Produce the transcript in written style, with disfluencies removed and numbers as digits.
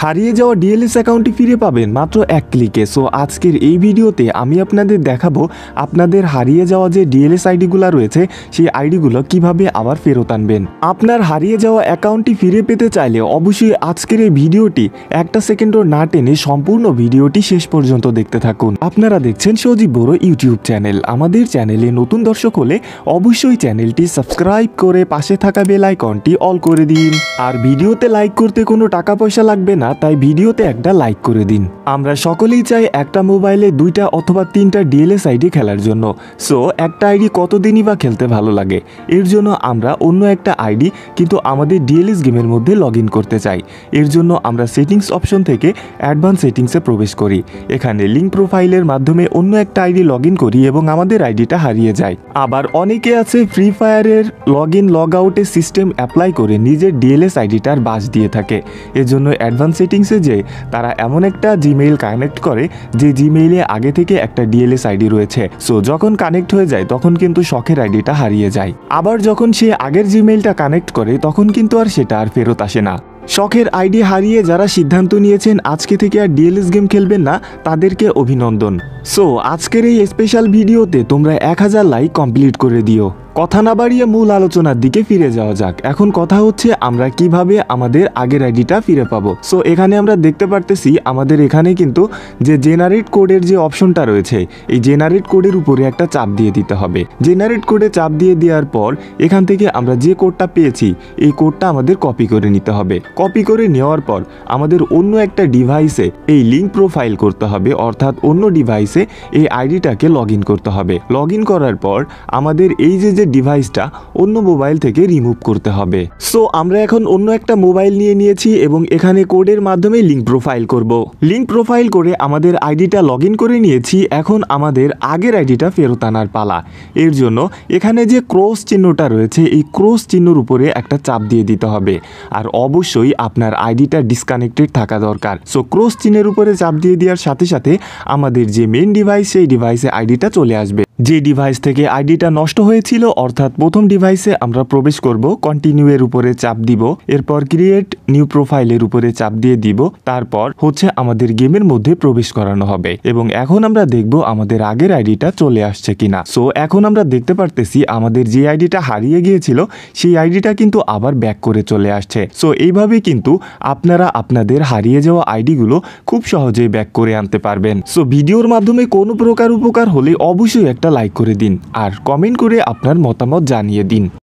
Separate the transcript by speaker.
Speaker 1: হারিয়ে যাওয়া ডিএলএস অ্যাকাউন্টটি ফিরে পাবেন মাত্র এক ক্লিকে। সো আজকের এই ভিডিওতে আমি আপনাদের দেখাবো আপনাদের হারিয়ে যাওয়া যে ডিএলএস আইডিগুলো রয়েছে সেই আইডিগুলো কিভাবে আবার ফেরত আনবেন। আপনার হারিয়ে যাওয়া অ্যাকাউন্টটি ফিরে পেতে চাইলে অবশ্যই আজকের এই ভিডিওটি একটা সেকেন্ডও না টেনে সম্পূর্ণ ভিডিওটি শেষ পর্যন্ত দেখতে থাকুন। আপনারা দেখছেন সজীব বড় ইউটিউব চ্যানেল। আমাদের চ্যানেলে নতুন দর্শক হলে অবশ্যই চ্যানেলটি সাবস্ক্রাইব করে পাশে থাকা বেল আইকনটি অল করে দিন। আর ভিডিওতে লাইক করতে কোনো টাকা পয়সা লাগবে না, তাই ভিডিওতে একটা লাইক করে দিন। আমরা সকলেই চাই একটা মোবাইলে 2টা অথবা 3টা ডিএলএস আইডি খেলার জন্য। সো একটা আইডি কতদিনই বা খেলতে ভালো লাগে, এর জন্য আমরা অন্য একটা আইডি কিন্তু আমাদের ডিএলএস গেমের মধ্যে লগ ইন করতে চাই। এর জন্য আমরা সেটিংস অপশন থেকে অ্যাডভান্স সেটিংসে প্রবেশ করি। এখানে লিঙ্ক প্রোফাইলের মাধ্যমে অন্য একটা আইডি লগ ইন করি এবং আমাদের আইডিটা হারিয়ে যায়। আবার অনেকে আছে ফ্রি ফায়ারের লগ ইন লগ আউটের সিস্টেম অ্যাপ্লাই করে নিজের ডিএলএস আইডিটার বাস দিয়ে থাকে। এর জন্য অ্যাডভান্স সেটিংসে যে তারা এমন একটা জিমেইল কানেক্ট করে যে জিমেইলে আগে থেকে একটা ডিএলএস আইডি রয়েছে। সো যখন কানেক্ট হয়ে যায় তখন কিন্তু শখের আইডিটা হারিয়ে যায়। আবার যখন সে আগের জিমেইলটা কানেক্ট করে তখন কিন্তু আর সেটা আর ফেরত আসে না। শখের আইডি হারিয়ে যারা সিদ্ধান্ত নিয়েছেন আজকে থেকে আর ডিএলএস গেম খেলবেন না, তাদেরকে অভিনন্দন। সো আজকের এই স্পেশাল ভিডিওতে তোমরা 1000 লাইক কমপ্লিট করে দিও। কথা না বাড়িয়ে মূল আলোচনার দিকে ফিরে যাওয়া যাক। এখন কথা হচ্ছে আমরা কিভাবে আমাদের আগের আইডিটা ফিরে পাবো। সো এখানে আমরা দেখতে পারতেছি আমাদের এখানে কিন্তু যে জেনারেট কোডের যে অপশনটা রয়েছে, এই জেনারেট কোডের উপরে একটা চাপ দিয়ে দিতে হবে। জেনারেট কোডে চাপ দিয়ে দেওয়ার পর এখান থেকে আমরা যে কোডটা পেয়েছি এই কোডটা আমাদের কপি করে নিতে হবে। কপি করে নেওয়ার পর আমাদের অন্য একটা ডিভাইসে এই লিঙ্ক প্রোফাইল করতে হবে, অর্থাৎ অন্য ডিভাইসে এই আইডিটাকে লগ ইন করতে হবে। লগ ইন করার পর আমাদের এই যে ডিভাইসটা অন্য মোবাইল থেকে রিমুভ করতে হবে। সো আমরা এখন অন্য একটা মোবাইল নিয়েছি এবং এখানে কোডের মাধ্যমে লিঙ্ক প্রোফাইল করব। লিঙ্ক প্রোফাইল করে আমাদের আইডিটা লগ ইন করে নিয়েছি। এখন আমাদের আগের আইডিটা ফেরত আনার পালা। এর জন্য এখানে যে ক্রস চিহ্নটা রয়েছে এই ক্রস চিহ্নের উপরে একটা চাপ দিয়ে দিতে হবে। আর অবশ্যই আপনার আইডিটা ডিসকানেক্টেড থাকা দরকার। সো ক্রস চিহ্নের উপরে চাপ দিয়ে দেওয়ার সাথে সাথে আমাদের যে মেইন ডিভাইস সেই ডিভাইসে আইডিটা চলে আসবে। যে ডিভাইস থেকে আইডিটা নষ্ট হয়েছিল অর্থাৎ প্রথম ডিভাইসে আমরা প্রবেশ করব, কন্টিনিউ এর উপরে চাপ দিব, এরপর ক্রিয়েট নিউ প্রোফাইলের উপরে চাপ দিয়ে দিব, তারপর হচ্ছে আমাদের গেমের মধ্যে প্রবেশ করানো হবে এবং এখন আমরা দেখব আমাদের আগের আইডিটা চলে আসছে কিনা। সো এখন আমরা দেখতে পারতেছি আমাদের যে আইডিটা হারিয়ে গিয়েছিল সেই আইডিটা কিন্তু আবার ব্যাক করে চলে আসছে। সো এইভাবে কিন্তু আপনারা আপনাদের হারিয়ে যাওয়া আইডিগুলো খুব সহজেই ব্যাক করে আনতে পারবেন। সো ভিডিওর মাধ্যমে কোনো প্রকার উপকার হলে অবশ্যই একটা লাইক করে দিন আর কমেন্ট করে আপনার মতামত জানিয়ে দিন।